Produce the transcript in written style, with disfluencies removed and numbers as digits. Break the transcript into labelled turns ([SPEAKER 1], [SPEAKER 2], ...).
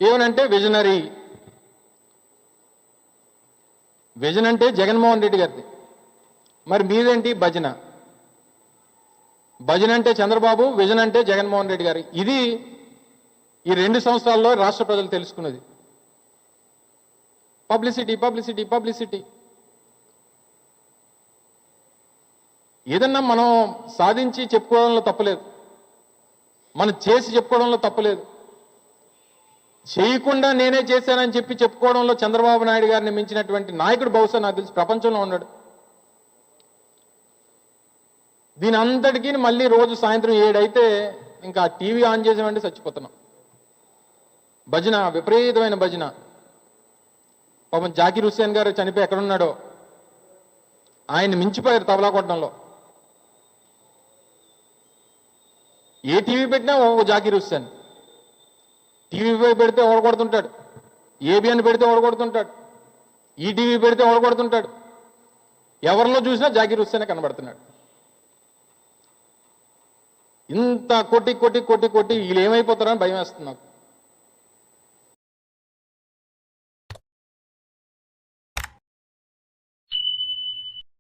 [SPEAKER 1] ఏమనంటే visionary. Vision అంటే జగన్మోహన్ రెడ్డి గారిది. మరి మీదేంటి భజన? భజన అంటే చంద్రబాబు, విజన్ అంటే జగన్మోహన్ రెడ్డి గారు. ఇది ఈ 2 సంవత్సరాల్లో రాష్ట్ర ప్రజలు తెలుసుకున్నది. Publicity publicity publicity. ఏదన్నా మనం సాధించి చెప్పుకోవడంలో తప్పలేదు, మనం చేసి చెప్పుకోవడంలో తప్పలేదు. చేయకుండా నేనే చేశానని చెప్పి చెప్పుకోవడంలో చంద్రబాబు నాయుడు గారిని మించినటువంటి నాయకుడు బహుశా నాకు తెలిసి ప్రపంచంలో ఉన్నాడు. దీని అంతటికీ మళ్ళీ రోజు సాయంత్రం 7 అయితే ఇంకా టీవీ ఆన్ చేసామంటే చచ్చిపోతున్నాం. భజన, విపరీతమైన భజన. పాపం జాకీర్ హుస్సేన్ గారు చనిపోయి ఎక్కడున్నాడో, ఆయన మించిపోయారు తబలా కొట్టడంలో. ఏ టీవీ పెట్టినా ఓ జాకీర్ హుస్సేన్. టీవీ పెడితే ఓడగొడుతుంటాడు, ఏబిఎన్ పెడితే ఓడగొడుతుంటాడు, ఈటీవీ పెడితే ఓడగొడుతుంటాడు. ఎవరిలో చూసినా జాకీర్ హుస్సేనే కనబడుతున్నాడు. ఇంత కొట్టి కొట్టి కొట్టి కొట్టి వీళ్ళు ఏమైపోతారని భయం వేస్తుంది నాకు.